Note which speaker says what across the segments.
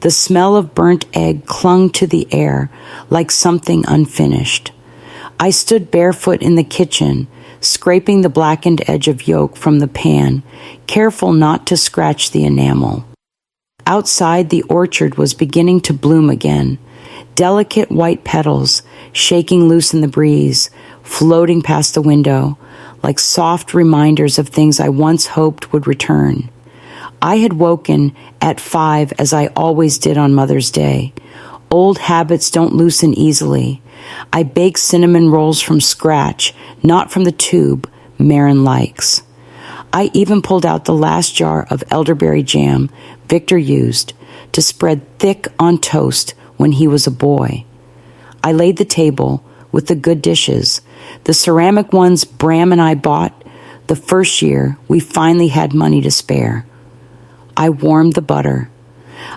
Speaker 1: The smell of burnt egg clung to the air like something unfinished. I stood barefoot in the kitchen, scraping the blackened edge of yolk from the pan, careful not to scratch the enamel. Outside, the orchard was beginning to bloom again, delicate white petals shaking loose in the breeze, floating past the window, like soft reminders of things I once hoped would return. I had woken at 5 as I always did on Mother's Day. Old habits don't loosen easily. I baked cinnamon rolls from scratch, not from the tube Marin likes. I even pulled out the last jar of elderberry jam Victor used to spread thick on toast when he was a boy. I laid the table with the good dishes, the ceramic ones Bram and I bought the first year we finally had money to spare. I warmed the butter.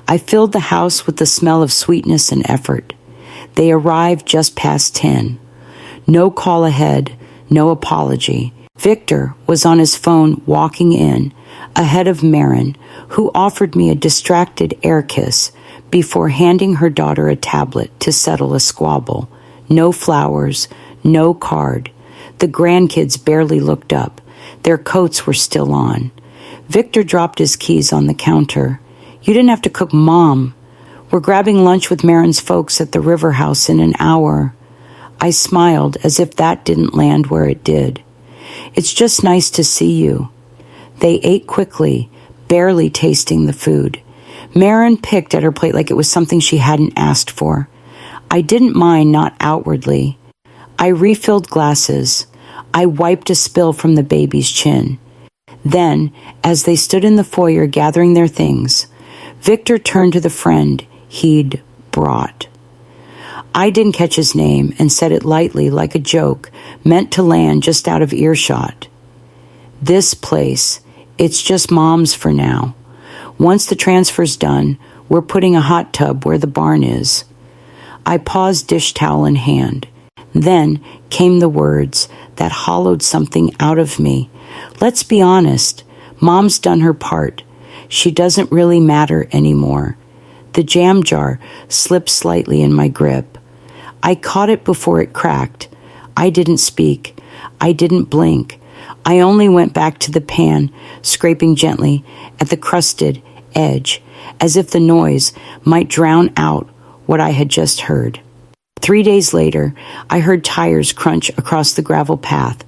Speaker 1: I filled the house with the smell of sweetness and effort. They arrived just past 10. No call ahead, no apology. Victor was on his phone walking in, ahead of Marin, who offered me a distracted air kiss before handing her daughter a tablet to settle a squabble. No flowers, no card. The grandkids barely looked up. Their coats were still on. Victor dropped his keys on the counter. "You didn't have to cook, Mom. We're grabbing lunch with Marin's folks at the river house in an hour." I smiled as if that didn't land where it did. "It's just nice to see you." They ate quickly, barely tasting the food. Marin picked at her plate like it was something she hadn't asked for. I didn't mind, not outwardly. I refilled glasses. I wiped a spill from the baby's chin. Then, as they stood in the foyer gathering their things, Victor turned to the friend he'd brought. I didn't catch his name and said it lightly like a joke meant to land just out of earshot. "This place, it's just Mom's for now. Once the transfer's done, we're putting a hot tub where the barn is." I paused, dish towel in hand. Then came the words that hollowed something out of me. "Let's be honest, Mom's done her part. She doesn't really matter anymore." The jam jar slipped slightly in my grip. I caught it before it cracked. I didn't speak. I didn't blink. I only went back to the pan, scraping gently at the crusted edge, as if the noise might drown out what I had just heard. 3 days later, I heard tires crunch across the gravel path,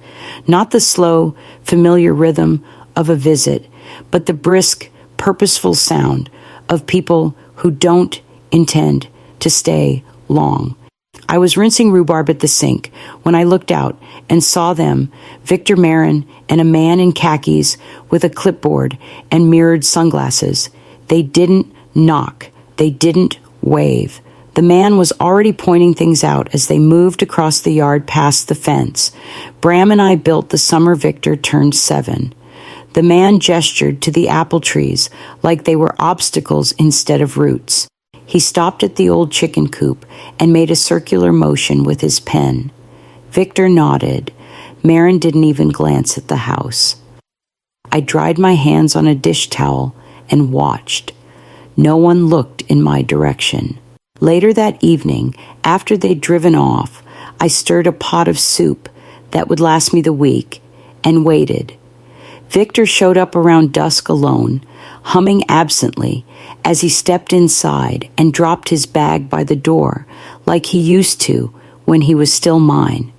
Speaker 1: not the slow, familiar rhythm of a visit, but the brisk, purposeful sound of people who don't intend to stay long. I was rinsing rhubarb at the sink when I looked out and saw them, Victor, Marin, and a man in khakis with a clipboard and mirrored sunglasses. They didn't knock. They didn't wave. The man was already pointing things out as they moved across the yard past the fence. Bram and I built the summer Victor turned 7. The man gestured to the apple trees like they were obstacles instead of roots. He stopped at the old chicken coop and made a circular motion with his pen. Victor nodded. Marin didn't even glance at the house. I dried my hands on a dish towel and watched. No one looked in my direction. Later that evening, after they'd driven off, I stirred a pot of soup that would last me the week and waited. Victor showed up around dusk alone, humming absently as he stepped inside and dropped his bag by the door like he used to when he was still mine.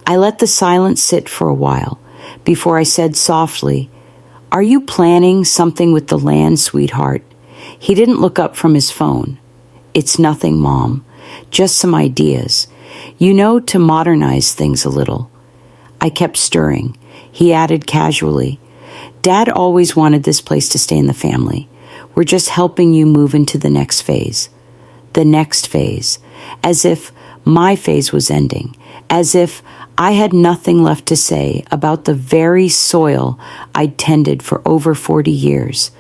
Speaker 1: I let the silence sit for a while before I said softly, "Are you planning something with the land, sweetheart?" He didn't look up from his phone. "It's nothing, Mom. Just some ideas. You know, to modernize things a little." I kept stirring. He added casually, "Dad always wanted this place to stay in the family. We're just helping you move into the next phase." The next phase. As if my phase was ending. As if I had nothing left to say about the very soil I'd tended for over 40 years.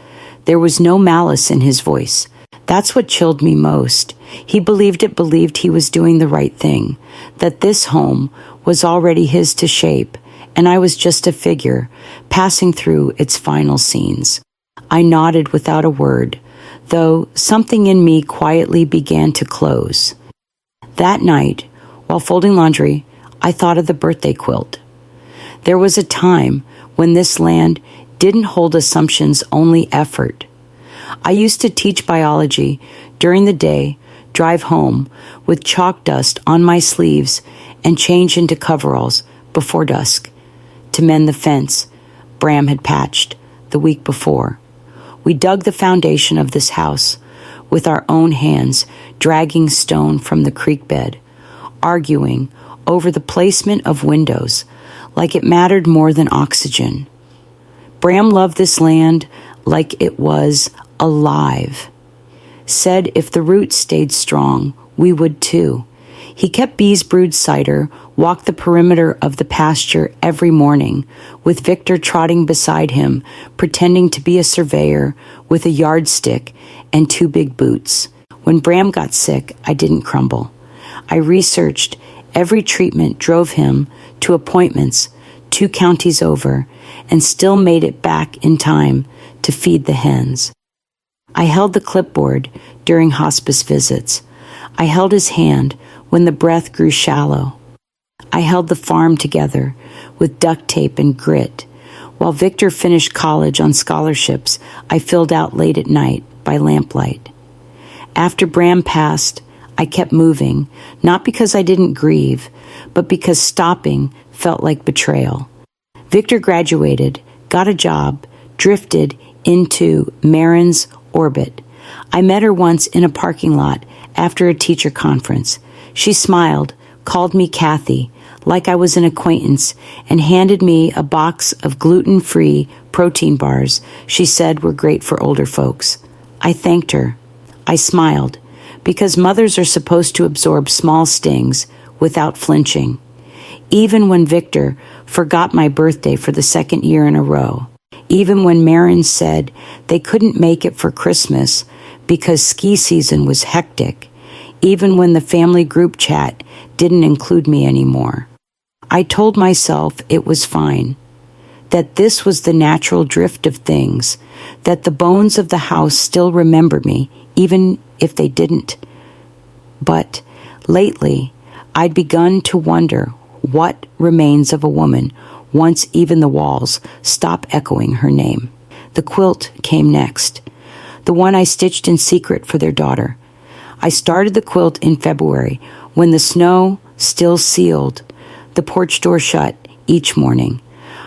Speaker 1: There was no malice in his voice. That's what chilled me most. He believed he was doing the right thing, that this home was already his to shape, and I was just a figure, passing through its final scenes. I nodded without a word. though something in me quietly began to close. That night, while folding laundry, I thought of the birthday quilt. There was a time when this land didn't hold assumptions, only effort. I used to teach biology during the day, drive home with chalk dust on my sleeves, and change into coveralls before dusk to mend the fence Bram had patched the week before. We dug the foundation of this house with our own hands, dragging stone from the creek bed, arguing over the placement of windows like it mattered more than oxygen. Bram loved this land like it was alive. Said if the roots stayed strong, we would too. He kept bees brewed cider, walked the perimeter of the pasture every morning, with Victor trotting beside him, pretending to be a surveyor with a yardstick and 2 big boots. When Bram got sick, I didn't crumble. I researched every treatment, drove him to appointments 2 counties over, and still made it back in time to feed the hens. I held the clipboard during hospice visits. I held his hand when the breath grew shallow. I held the farm together with duct tape and grit. While Victor finished college on scholarships I filled out late at night by lamplight. After Bram passed, I kept moving, not because I didn't grieve, but because stopping felt like betrayal. Victor graduated, got a job, drifted into Marin's orbit. I met her once in a parking lot after a teacher conference. She smiled, called me Kathy, like I was an acquaintance, and handed me a box of gluten-free protein bars she said were great for older folks. I thanked her. I smiled, because mothers are supposed to absorb small stings without flinching. Even when Victor forgot my birthday for the 2nd year in a row, even when Marin said they couldn't make it for Christmas because ski season was hectic, even when the family group chat didn't include me anymore. I told myself it was fine, that this was the natural drift of things, that the bones of the house still remember me, even if they didn't. But lately, I'd begun to wonder what remains of a woman once even the walls stop echoing her name. The quilt came next, the one I stitched in secret for their daughter. I started the quilt in February when the snow still sealed the porch door shut each morning.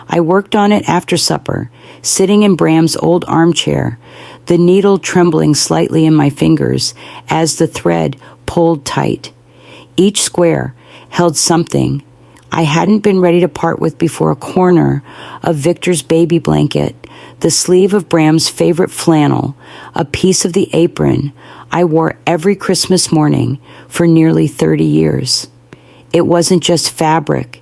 Speaker 1: I worked on it after supper, sitting in Bram's old armchair, the needle trembling slightly in my fingers as the thread pulled tight. Each square held something I hadn't been ready to part with before: a corner of Victor's baby blanket, the sleeve of Bram's favorite flannel, a piece of the apron I wore every Christmas morning for nearly 30 years. It wasn't just fabric.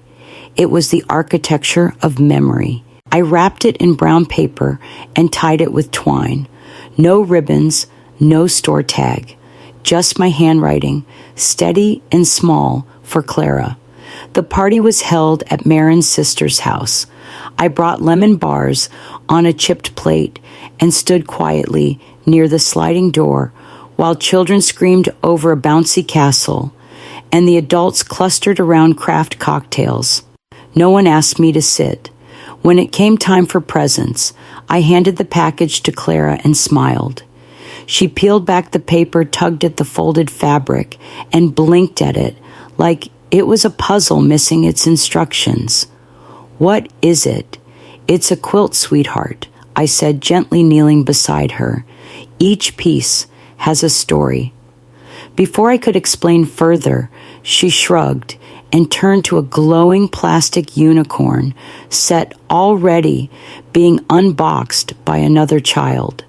Speaker 1: It was the architecture of memory. I wrapped it in brown paper and tied it with twine. No ribbons, no store tag. Just my handwriting, steady and small, for Clara. The party was held at Marin's sister's house. I brought lemon bars on a chipped plate and stood quietly near the sliding door while children screamed over a bouncy castle and the adults clustered around craft cocktails. No one asked me to sit. When it came time for presents, I handed the package to Clara and smiled. She peeled back the paper, tugged at the folded fabric, and blinked at it like it was a puzzle missing its instructions. "What is it?" "It's a quilt, sweetheart," I said, gently kneeling beside her. "Each piece has a story." Before I could explain further, she shrugged and turned to a glowing plastic unicorn set already being unboxed by another child.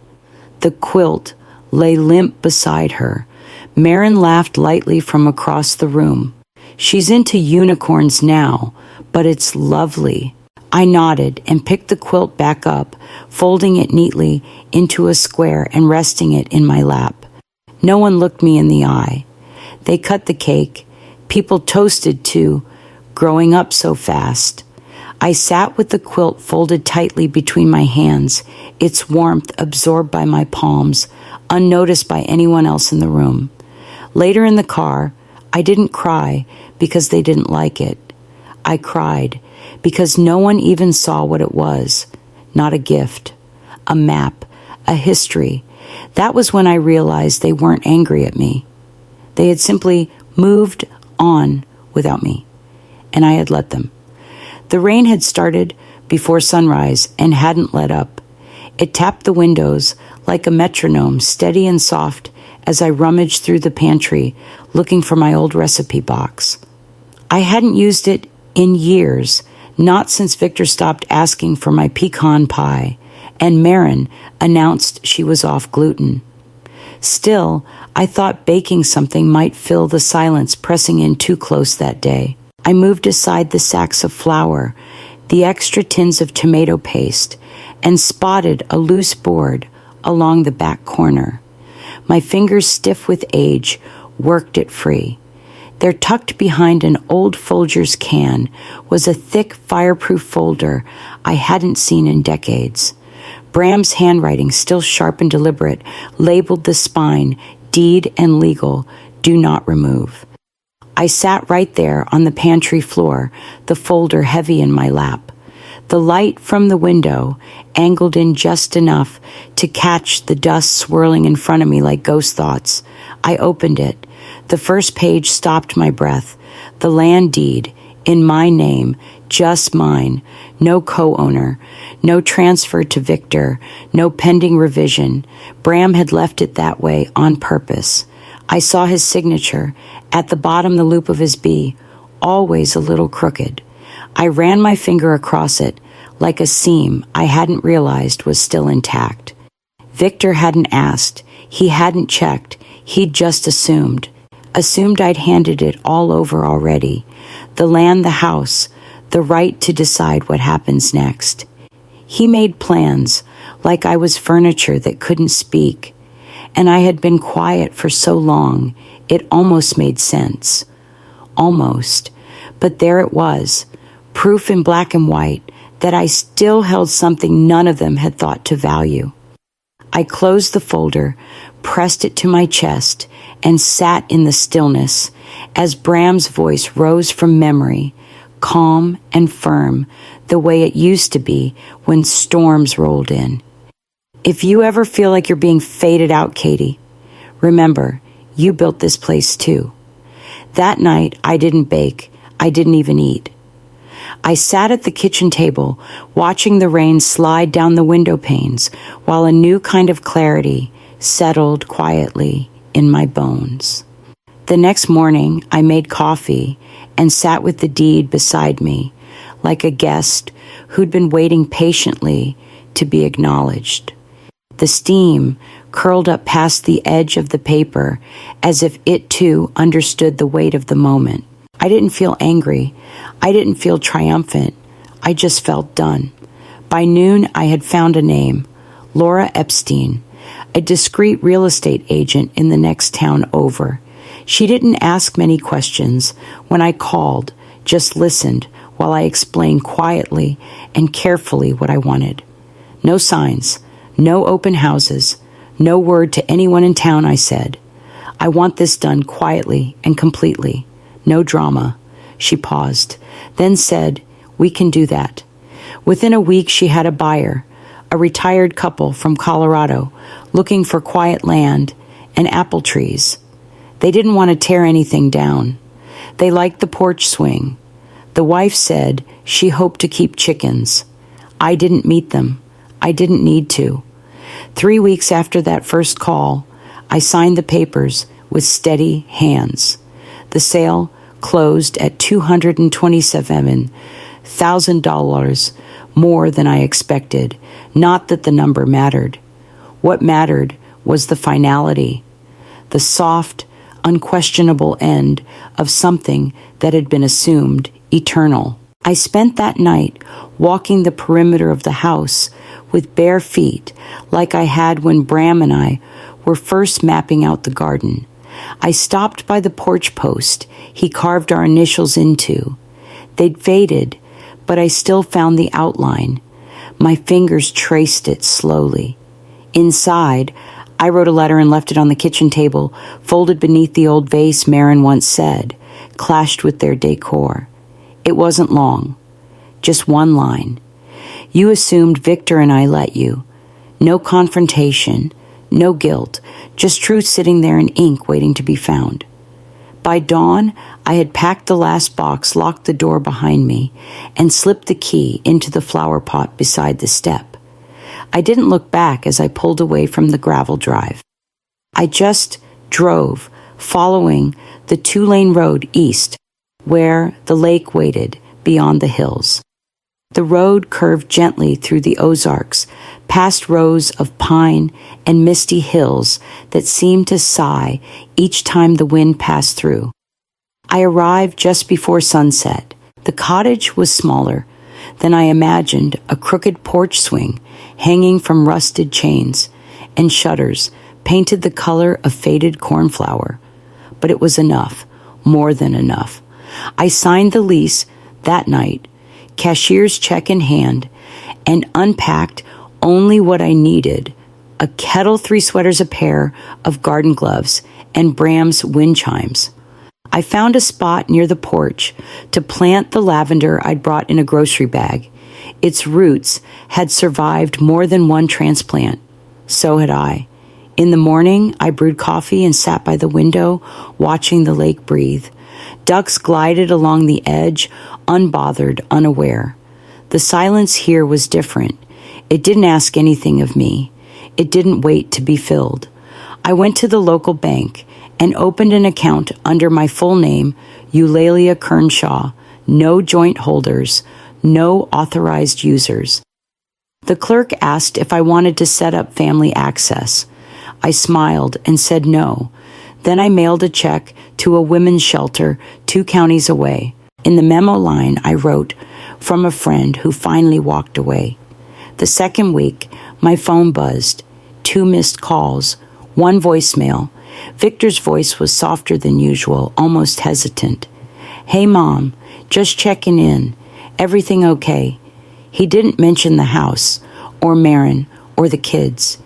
Speaker 1: The quilt lay limp beside her. Marin laughed lightly from across the room. "She's into unicorns now, but it's lovely." I nodded and picked the quilt back up, folding it neatly into a square and resting it in my lap. No one looked me in the eye. They cut the cake. People toasted too, growing up so fast. I sat with the quilt folded tightly between my hands, its warmth absorbed by my palms, unnoticed by anyone else in the room. Later in the car, I didn't cry because they didn't like it. I cried because no one even saw what it was. Not a gift, a map, a history. That was when I realized they weren't angry at me. They had simply moved on without me, and I had let them. The rain had started before sunrise and hadn't let up. It tapped the windows like a metronome, steady and soft, as I rummaged through the pantry looking for my old recipe box. I hadn't used it in years, not since Victor stopped asking for my pecan pie, and Marin announced she was off gluten. Still, I thought baking something might fill the silence pressing in too close that day. I moved aside the sacks of flour, the extra tins of tomato paste, and spotted a loose board along the back corner. My fingers, stiff with age, worked it free. There, tucked behind an old Folgers can, was a thick, fireproof folder I hadn't seen in decades. Bram's handwriting, still sharp and deliberate, labeled the spine, deed and legal, do not remove. I sat right there on the pantry floor, the folder heavy in my lap. The light from the window angled in just enough to catch the dust swirling in front of me like ghost thoughts. I opened it. The first page stopped my breath. The land deed, in my name, just mine, no co-owner, no transfer to Victor, no pending revision. Bram had left it that way on purpose. I saw his signature, at the bottom the loop of his B, always a little crooked. I ran my finger across it, like a seam I hadn't realized was still intact. Victor hadn't asked, he hadn't checked, he'd just assumed I'd handed it all over already. The land, the house, the right to decide what happens next. He made plans, like I was furniture that couldn't speak. And I had been quiet for so long, it almost made sense. Almost. But there it was, proof in black and white that I still held something none of them had thought to value. I closed the folder, pressed it to my chest, and sat in the stillness as Bram's voice rose from memory, calm and firm, the way it used to be when storms rolled in. If you ever feel like you're being faded out, Katie, remember, you built this place too. That night, I didn't bake. I didn't even eat. I sat at the kitchen table, watching the rain slide down the window panes, while a new kind of clarity settled quietly in my bones. The next morning, I made coffee and sat with the deed beside me, like a guest who'd been waiting patiently to be acknowledged. The steam curled up past the edge of the paper as if it too understood the weight of the moment. I didn't feel angry. I didn't feel triumphant. I just felt done. By noon, I had found a name, Laura Epstein, a discreet real estate agent in the next town over. She didn't ask many questions when I called, just listened while I explained quietly and carefully what I wanted. No signs, no open houses, no word to anyone in town, I said. I want this done quietly and completely. No drama. She paused, then said, we can do that. Within a week, she had a buyer, a retired couple from Colorado, looking for quiet land and apple trees. They didn't want to tear anything down. They liked the porch swing. The wife said she hoped to keep chickens. I didn't meet them. I didn't need to. 3 weeks after that first call, I signed the papers with steady hands. The sale closed at $227,000, more than I expected. Not that the number mattered. What mattered was the finality, the soft, unquestionable end of something that had been assumed eternal. I spent that night walking the perimeter of the house with bare feet, like I had when Bram and I were first mapping out the garden. I stopped by the porch post he carved our initials into. They'd faded, but I still found the outline. My fingers traced it slowly. Inside, I wrote a letter and left it on the kitchen table, folded beneath the old vase Marin once said, clashed with their decor. It wasn't long. Just one line. You assumed Victor and I let you. No confrontation, no guilt, just truth sitting there in ink waiting to be found. By dawn, I had packed the last box, locked the door behind me, and slipped the key into the flower pot beside the step. I didn't look back as I pulled away from the gravel drive. I just drove, following the 2-lane road east, where the lake waited beyond the hills. The road curved gently through the Ozarks, past rows of pine and misty hills that seemed to sigh each time the wind passed through. I arrived just before sunset. The cottage was smaller than I imagined, a crooked porch swing hanging from rusted chains, and shutters painted the color of faded cornflower. But it was enough, more than enough. I signed the lease that night, cashier's check in hand, and unpacked only what I needed: a kettle, 3 sweaters, a pair of garden gloves, and Bram's wind chimes. I found a spot near the porch to plant the lavender I'd brought in a grocery bag. Its roots had survived more than one transplant. So had I. In the morning, I brewed coffee and sat by the window, watching the lake breathe. Ducks glided along the edge, unbothered, unaware. The silence here was different. It didn't ask anything of me. It didn't wait to be filled. I went to the local bank and opened an account under my full name, Eulalia Kernshaw. No joint holders, no authorized users. The clerk asked if I wanted to set up family access. I smiled and said no. Then I mailed a check to a women's shelter 2 counties away. In the memo line, I wrote, "From a friend who finally walked away." The second week, my phone buzzed. 2 missed calls, 1 voicemail. Victor's voice was softer than usual, almost hesitant. "Hey, Mom, just checking in. Everything okay?" He didn't mention the house, or Marin, or the kids.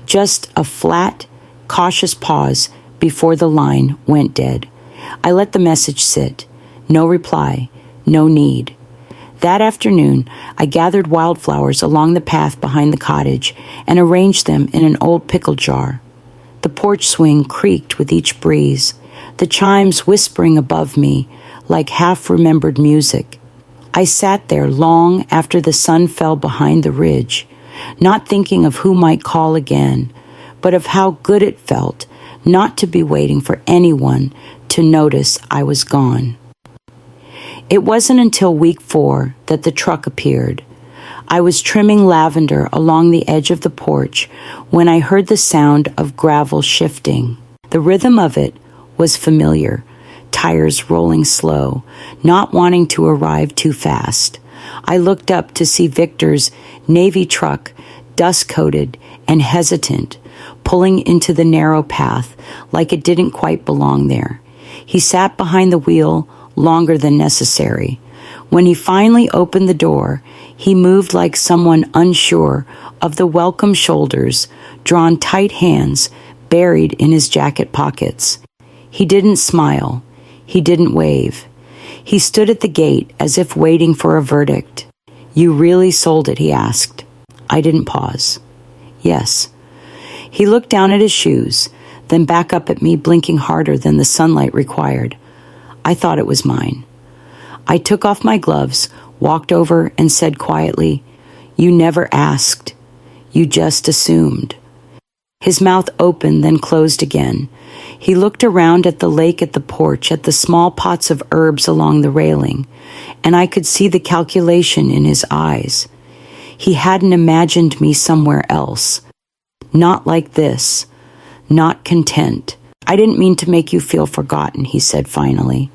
Speaker 1: Just a flat, cautious pause before the line went dead. I let the message sit. No reply, no need. That afternoon, I gathered wildflowers along the path behind the cottage and arranged them in an old pickle jar. The porch swing creaked with each breeze, the chimes whispering above me like half-remembered music. I sat there long after the sun fell behind the ridge, not thinking of who might call again, but of how good it felt not to be waiting for anyone to notice I was gone. It wasn't until week 4 that the truck appeared. I was trimming lavender along the edge of the porch when I heard the sound of gravel shifting. The rhythm of it was familiar, tires rolling slow, not wanting to arrive too fast. I looked up to see Victor's Navy truck, dust-coated and hesitant, pulling into the narrow path like it didn't quite belong there. He sat behind the wheel longer than necessary. When he finally opened the door, he moved like someone unsure of the welcome shoulders, drawn tight hands buried in his jacket pockets. He didn't smile. He didn't wave. He stood at the gate as if waiting for a verdict. "You really sold it?" he asked. I didn't pause. "Yes." He looked down at his shoes, then back up at me, blinking harder than the sunlight required. I thought it was mine. I took off my gloves, walked over, and said quietly, "You never asked. You just assumed." His mouth opened, then closed again. He looked around at the lake, at the porch, at the small pots of herbs along the railing, and I could see the calculation in his eyes. He hadn't imagined me somewhere else. Not like this. Not content. "I didn't mean to make you feel forgotten," he said finally.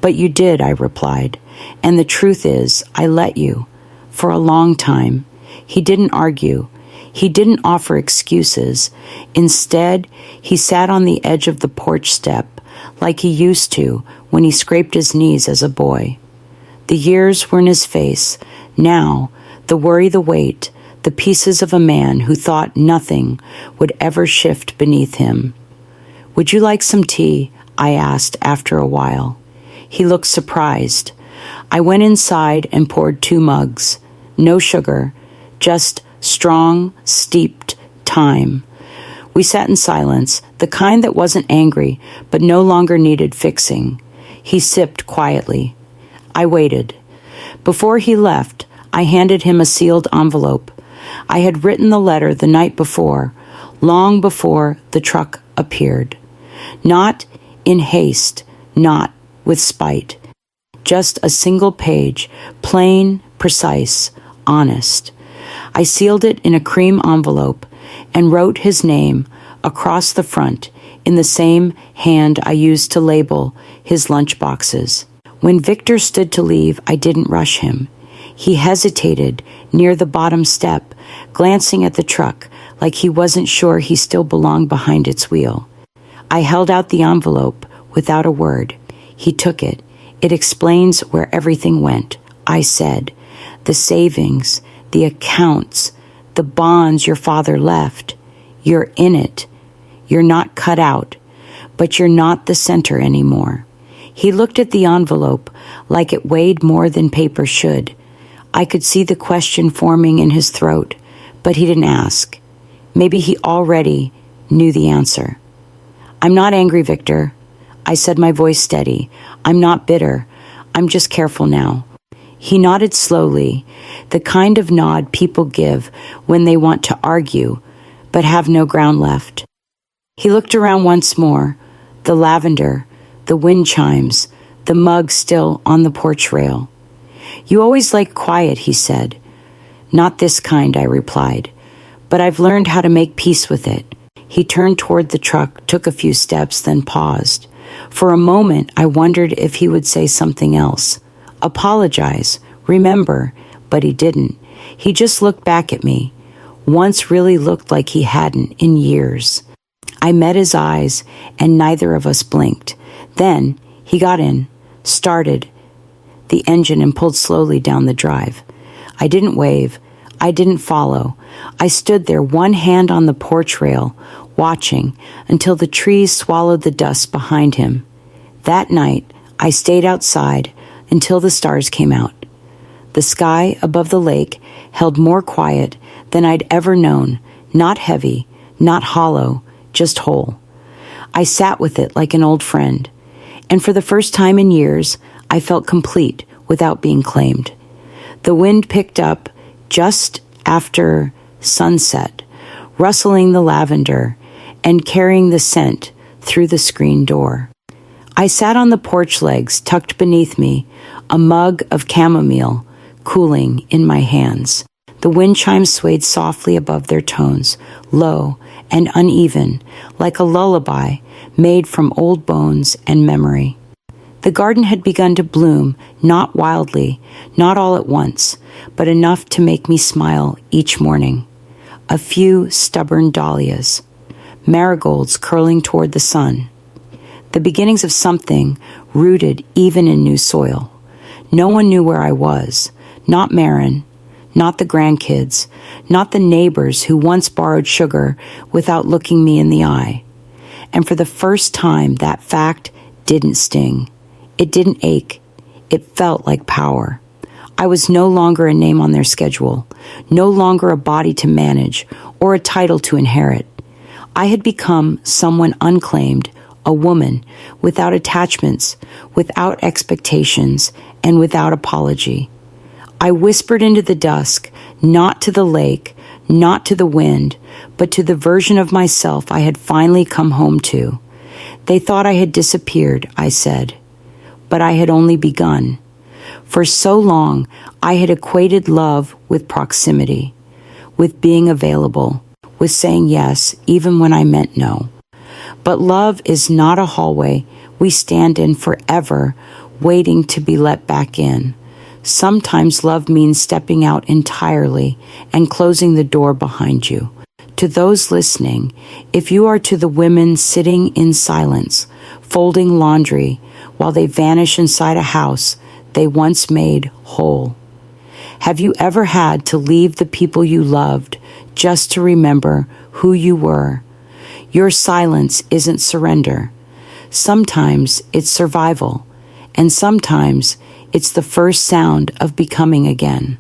Speaker 1: "But you did," I replied. "And the truth is, I let you. For a long time." He didn't argue. He didn't offer excuses. Instead, he sat on the edge of the porch step, like he used to when he scraped his knees as a boy. The years were in his face. Now, the worry, the weight, the pieces of a man who thought nothing would ever shift beneath him. "Would you like some tea?" I asked after a while. He looked surprised. I went inside and poured 2 mugs. No sugar, just strong, steeped thyme. We sat in silence, the kind that wasn't angry, but no longer needed fixing. He sipped quietly. I waited. Before he left, I handed him a sealed envelope. I had written the letter the night before, long before the truck appeared. Not in haste, not with spite. Just a single page, plain, precise, honest. I sealed it in a cream envelope and wrote his name across the front in the same hand I used to label his lunch boxes. When Victor stood to leave, I didn't rush him. He hesitated near the bottom step, glancing at the truck like he wasn't sure he still belonged behind its wheel. I held out the envelope without a word. He took it. "It explains where everything went," I said. "The savings, the accounts, the bonds your father left. You're in it. You're not cut out, but you're not the center anymore." He looked at the envelope like it weighed more than paper should. I could see the question forming in his throat, but he didn't ask. Maybe he already knew the answer. "I'm not angry, Victor," I said, my voice steady. "I'm not bitter. I'm just careful now." He nodded slowly, the kind of nod people give when they want to argue, but have no ground left. He looked around once more, the lavender, the wind chimes, the mug still on the porch rail. "You always like quiet," he said. "Not this kind," I replied, "but I've learned how to make peace with it." He turned toward the truck, took a few steps, then paused. For a moment, I wondered if he would say something else. Apologize, remember, but he didn't. He just looked back at me. Once really looked like he hadn't in years. I met his eyes, and neither of us blinked. Then he got in, started the engine, and pulled slowly down the drive. I didn't wave. I didn't follow. I stood there, one hand on the porch rail, watching until the trees swallowed the dust behind him. That night, I stayed outside until the stars came out. The sky above the lake held more quiet than I'd ever known, not heavy, not hollow, just whole. I sat with it like an old friend, and for the first time in years, I felt complete without being claimed. The wind picked up just after sunset, rustling the lavender and carrying the scent through the screen door. I sat on the porch legs tucked beneath me, a mug of chamomile cooling in my hands. The wind chimes swayed softly above their tones, low and uneven, like a lullaby made from old bones and memory. The garden had begun to bloom, not wildly, not all at once, but enough to make me smile each morning. A few stubborn dahlias, marigolds curling toward the sun. The beginnings of something rooted even in new soil. No one knew where I was, not Marin, not the grandkids, not the neighbors who once borrowed sugar without looking me in the eye. And for the first time, that fact didn't sting. It didn't ache. It felt like power. I was no longer a name on their schedule, no longer a body to manage or a title to inherit. I had become someone unclaimed, a woman without attachments, without expectations, and without apology. I whispered into the dusk, not to the lake, not to the wind, but to the version of myself I had finally come home to. They thought I had disappeared, I said. But I had only begun. For so long, I had equated love with proximity, with being available, with saying yes even when I meant no. But love is not a hallway we stand in forever, waiting to be let back in. Sometimes love means stepping out entirely and closing the door behind you. To those listening, if you are to the women sitting in silence, folding laundry while they vanish inside a house they once made whole, Have you ever had to leave the people you loved just to remember who you were? Your silence isn't surrender. Sometimes it's survival, and sometimes it's the first sound of becoming again.